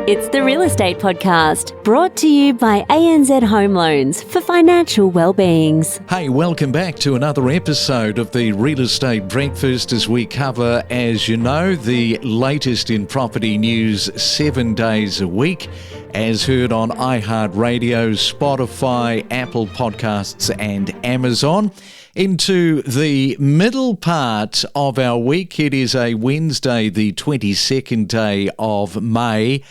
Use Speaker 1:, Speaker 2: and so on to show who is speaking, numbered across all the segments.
Speaker 1: It's the Real Estate Podcast, brought to you by ANZ Home Loans for financial well-beings.
Speaker 2: Hey, welcome back to another episode of the Real Estate Breakfast as we cover, as you know, the latest in property news 7 days a week, as heard on iHeartRadio, Spotify, Apple Podcasts and Amazon. Into the middle part of our week. It is a Wednesday, the 22nd day of May.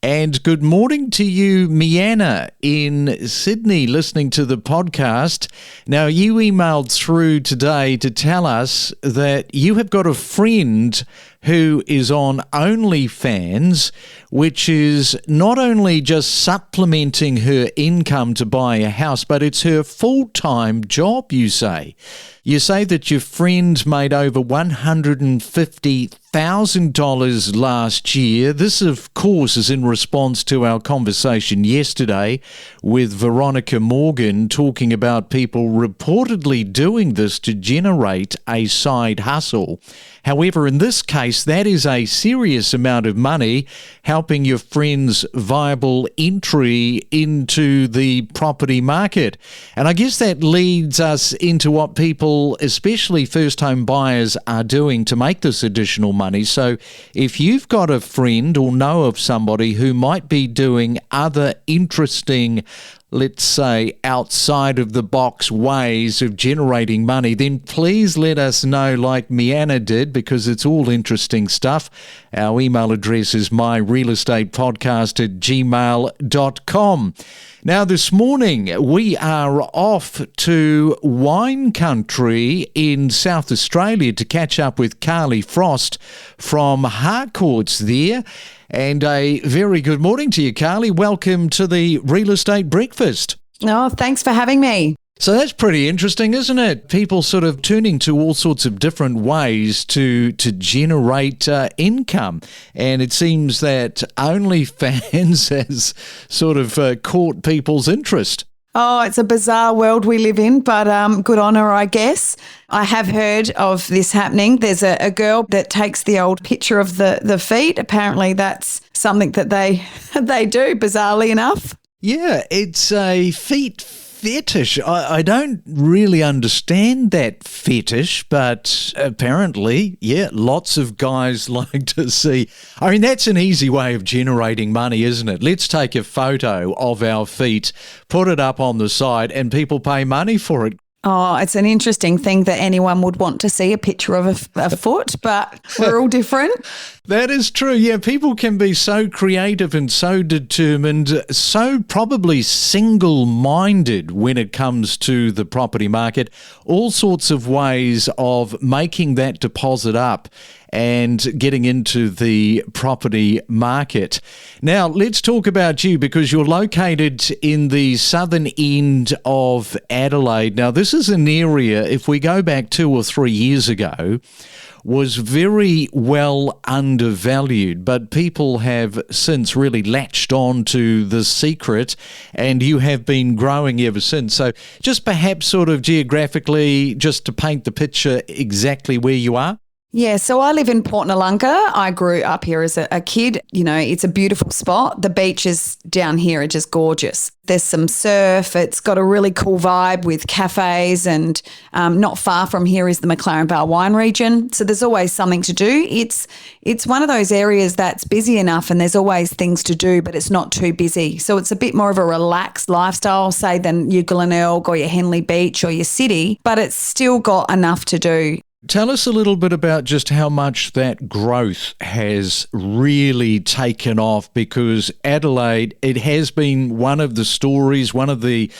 Speaker 2: And good morning to you, Mianna, in Sydney, listening to the podcast. Now, you emailed through today to tell us that you have got a friend who is on OnlyFans, which is not only just supplementing her income to buy a house, but it's her full-time job, you say. You say that your friend made over $150,000 last year. This, of course, is in response to our conversation yesterday with Veronica Morgan talking about people reportedly doing this to generate a side hustle. However, in this case, that is a serious amount of money helping your friend's viable entry into the property market. And I guess that leads us into what people, especially first-home buyers, are doing to make this additional money. So if you've got a friend or know of somebody who might be doing other interesting, let's say, outside of the box ways of generating money, then please let us know like Mianna did, because it's all interesting stuff. Our email address is myrealestatepodcast@gmail.com. Now, this morning, we are off to wine country in South Australia to catch up with Carly Frost from Harcourts there. And a very good morning to you, Carly. Welcome to the Real Estate Breakfast.
Speaker 3: Oh, thanks for having me.
Speaker 2: So that's pretty interesting, isn't it? People sort of turning to all sorts of different ways to generate income. And it seems that OnlyFans has sort of caught people's interest.
Speaker 3: Oh, it's a bizarre world we live in, but good on her, I guess. I have heard of this happening. There's a girl that takes the old picture of the feet. Apparently that's something that they do, bizarrely enough.
Speaker 2: Yeah, it's a feet fetish. I don't really understand that fetish, but apparently, yeah, lots of guys like to see. I mean, that's an easy way of generating money, isn't it? Let's take a photo of our feet, put it up on the side, and people pay money for it.
Speaker 3: Oh, it's an interesting thing that anyone would want to see a picture of a foot, but we're all different.
Speaker 2: That is true. Yeah, people can be so creative and so determined, so probably single-minded when it comes to the property market, all sorts of ways of making that deposit up and getting into the property market. Now, let's talk about you, because you're located in the southern end of Adelaide. Now, this is an area, if we go back 2 or 3 years ago, was very well undervalued, but people have since really latched on to the secret, and you have been growing ever since. So just perhaps sort of geographically, just to paint the picture exactly where you are.
Speaker 3: Yeah, so I live in Port Nalunga. I grew up here as a kid. You know, it's a beautiful spot. The beaches down here are just gorgeous. There's some surf. It's got a really cool vibe with cafes, and not far from here is the McLaren Vale wine region. So there's always something to do. It's one of those areas that's busy enough and there's always things to do, but it's not too busy. So it's a bit more of a relaxed lifestyle, say, than your Glenelg or your Henley Beach or your city, but it's still got enough to do.
Speaker 2: Tell us a little bit about just how much that growth has really taken off, because Adelaide, it has been one of the stories, one of the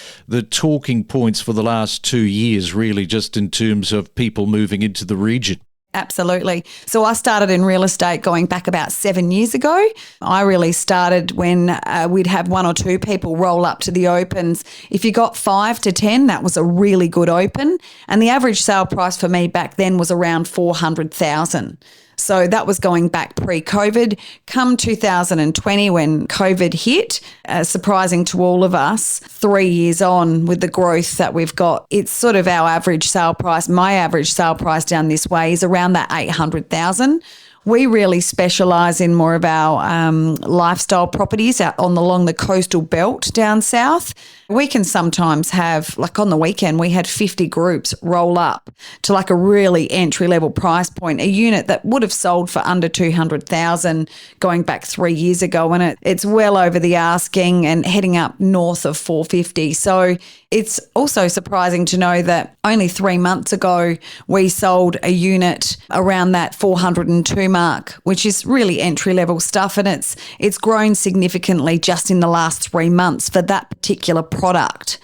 Speaker 2: talking points for the last 2 years, really, just in terms of people moving into the region.
Speaker 3: Absolutely. So I started in real estate going back about 7 years ago. I really started when we'd have 1 or 2 people roll up to the opens. If you got 5 to 10, that was a really good open. And the average sale price for me back then was around $400,000. So that was going back pre-COVID. Come 2020 when COVID hit, surprising to all of us, 3 years on with the growth that we've got, it's sort of our average sale price. My average sale price down this way is around that $800,000. We really specialise in more of our lifestyle properties out along the coastal belt down south. We can sometimes have, like on the weekend, we had 50 groups roll up to like a really entry-level price point, a unit that would have sold for under 200,000 going back 3 years ago, and it's well over the asking and heading up north of 450. So it's also surprising to know that only 3 months ago we sold a unit around that 402 mark, which is really entry-level stuff, and it's grown significantly just in the last 3 months for that particular product.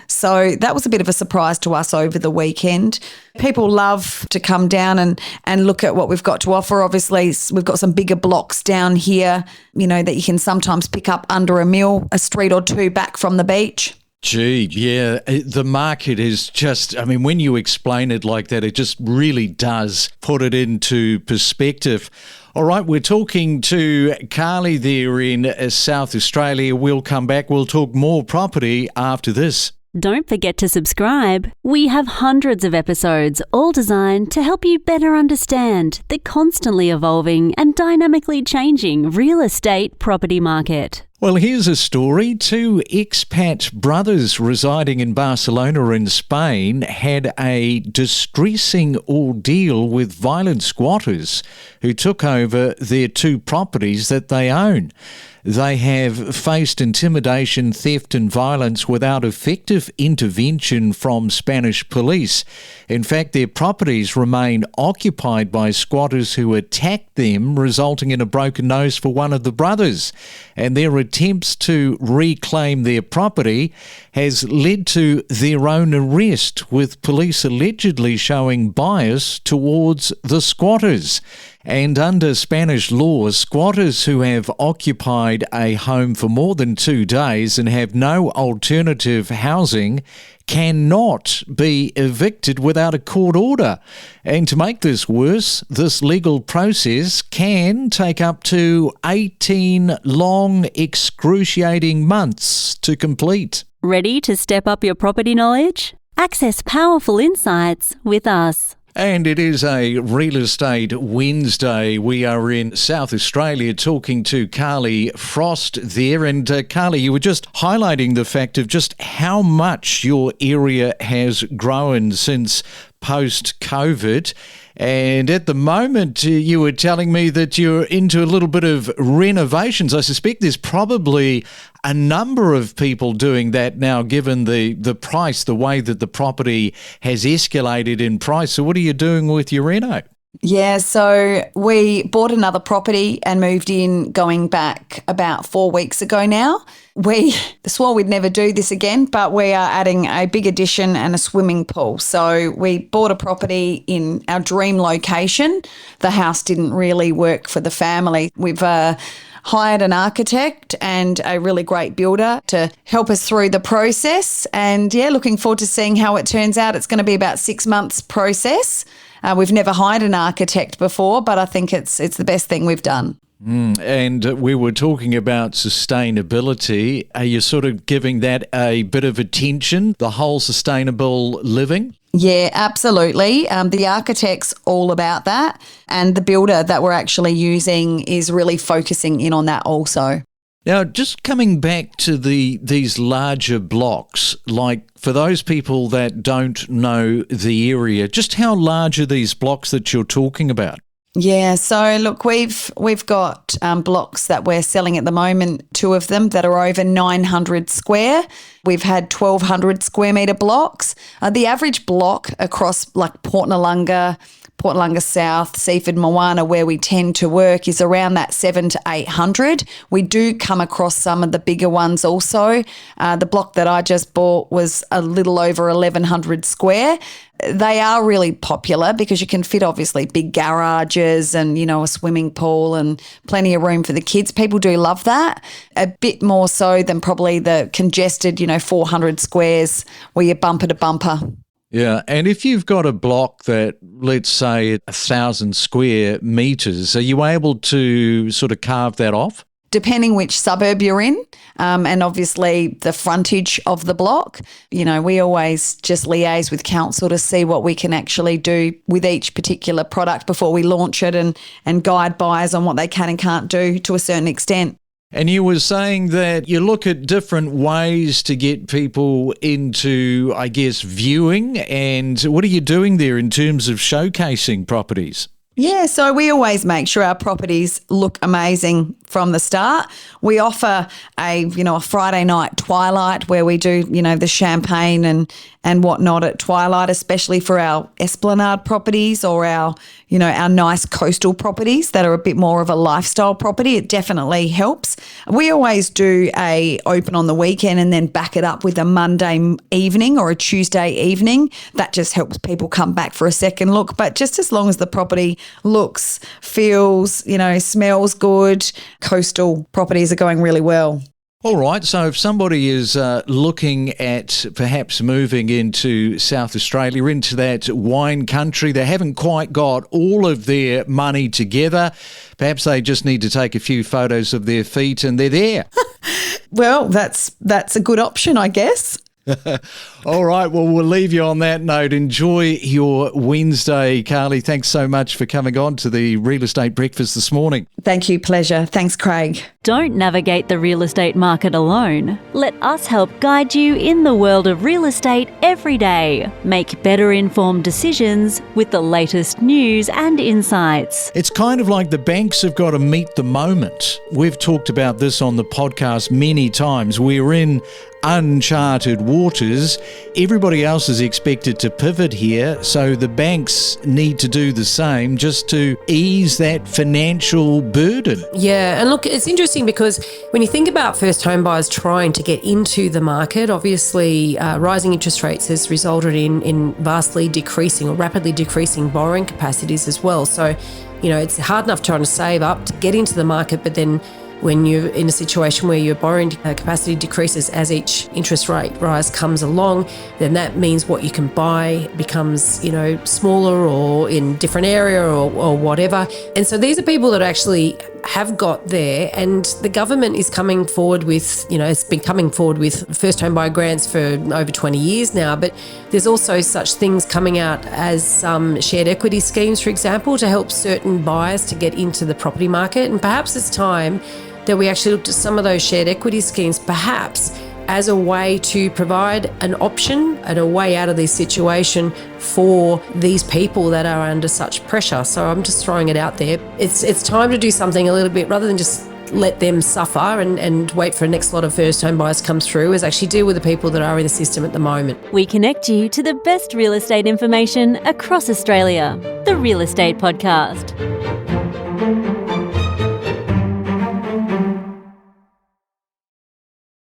Speaker 3: So that was a bit of a surprise to us over the weekend. People love to come down and look at what we've got to offer. Obviously, we've got some bigger blocks down here, that you can sometimes pick up under a mil, a street or two back from the beach.
Speaker 2: Gee, yeah, the market is just, when you explain it like that, it just really does put it into perspective. All right, we're talking to Carly there in South Australia. We'll come back. We'll talk more property after this.
Speaker 1: Don't forget to subscribe. We have hundreds of episodes, all designed to help you better understand the constantly evolving and dynamically changing real estate property market.
Speaker 2: Well, here's a story. Two expat brothers residing in Barcelona in Spain had a distressing ordeal with violent squatters who took over their two properties that they own. They have faced intimidation, theft and violence without effective intervention from Spanish police. In fact, their properties remain occupied by squatters who attacked them, resulting in a broken nose for one of the brothers. And their attempts to reclaim their property has led to their own arrest, with police allegedly showing bias towards the squatters. And under Spanish law, squatters who have occupied a home for more than 2 days and have no alternative housing cannot be evicted without a court order. And to make this worse, this legal process can take up to 18 long, excruciating months to complete.
Speaker 1: Ready to step up your property knowledge? Access powerful insights with us.
Speaker 2: And it is a Real Estate Wednesday. We are in South Australia talking to Carly Frost there. And Carly, you were just highlighting the fact of just how much your area has grown since post-COVID. And at the moment, you were telling me that you're into a little bit of renovations. I suspect there's probably a number of people doing that now, given the price, the way that the property has escalated in price. So what are you doing with your reno?
Speaker 3: Yeah, so we bought another property and moved in going back about 4 weeks ago now. We swore we'd never do this again, but we are adding a big addition and a swimming pool. So we bought a property in our dream location. The house didn't really work for the family. We've hired an architect and a really great builder to help us through the process. And yeah, looking forward to seeing how it turns out. It's going to be about 6 months process. We've never hired an architect before, but I think it's the best thing we've done.
Speaker 2: And we were talking about sustainability. Are you sort of giving that a bit of attention, the whole sustainable living?
Speaker 3: Yeah, absolutely. The architect's all about that, and the builder that we're actually using is really focusing in on that also.
Speaker 2: Now, just coming back to these larger blocks, like for those people that don't know the area, just how large are these blocks that you're talking about?
Speaker 3: Yeah, so look, we've got blocks that we're selling at the moment, 2 of them that are over 900 square. We've had 1,200 square metre blocks. The average block across like Port Noarlunga South, Seaford, Moana, where we tend to work, is around that 700 to 800. We do come across some of the bigger ones also. The block that I just bought was a little over 1,100 square. They are really popular because you can fit obviously big garages and, a swimming pool and plenty of room for the kids. People do love that. A bit more so than probably the congested, 400 squares where you're bumper to bumper.
Speaker 2: Yeah, and if you've got a block that, let's say, 1,000 square metres, are you able to sort of carve that off?
Speaker 3: depending which suburb you're in, and obviously the frontage of the block. You know, we always just liaise with council to see what we can actually do with each particular product before we launch it, and guide buyers on what they can and can't do to a certain extent.
Speaker 2: And you were saying that you look at different ways to get people into, I guess, viewing. And what are you doing there in terms of showcasing properties?
Speaker 3: Yeah, so we always make sure our properties look amazing from the start. We offer a Friday night twilight where we do, the champagne and whatnot at twilight, especially for our esplanade properties or our nice coastal properties that are a bit more of a lifestyle property. It definitely helps. We always do a open on the weekend and then back it up with a Monday evening or a Tuesday evening. That just helps people come back for a second look. But just as long as the property looks, feels, smells good, coastal properties are going really well.
Speaker 2: All right, so if somebody is looking at perhaps moving into South Australia, into that wine country, they haven't quite got all of their money together, perhaps they just need to take a few photos of their feet and they're there.
Speaker 3: Well, that's a good option, I guess.
Speaker 2: All right, well, we'll leave you on that note. Enjoy your Wednesday, Carly. Thanks so much for coming on to the Real Estate Breakfast this morning.
Speaker 3: Thank you, pleasure. Thanks, Craig.
Speaker 1: Don't navigate the real estate market alone. Let us help guide you in the world of real estate every day. Make better informed decisions with the latest news and insights.
Speaker 2: It's kind of like the banks have got to meet the moment. We've talked about this on the podcast many times. We're in uncharted waters. Everybody else is expected to pivot here, so the banks need to do the same just to ease that financial burden.
Speaker 4: Yeah, and look, it's interesting because when you think about first home buyers trying to get into the market, obviously rising interest rates has resulted in vastly decreasing or rapidly decreasing borrowing capacities as well. So, it's hard enough trying to save up to get into the market, but then when you're in a situation where your borrowing capacity decreases as each interest rate rise comes along, then that means what you can buy becomes, smaller or in different area or whatever. And so these are people that actually have got there, and the government is coming forward with, it's been coming forward with first home buyer grants for over 20 years now, but there's also such things coming out as shared equity schemes, for example, to help certain buyers to get into the property market. And perhaps it's time that we actually looked at some of those shared equity schemes, perhaps as a way to provide an option and a way out of this situation for these people that are under such pressure. So I'm just throwing it out there. It's time to do something a little bit, rather than just let them suffer and wait for the next lot of first home buyers come through, is actually deal with the people that are in the system at the moment.
Speaker 1: We connect you to the best real estate information across Australia. The Real Estate Podcast.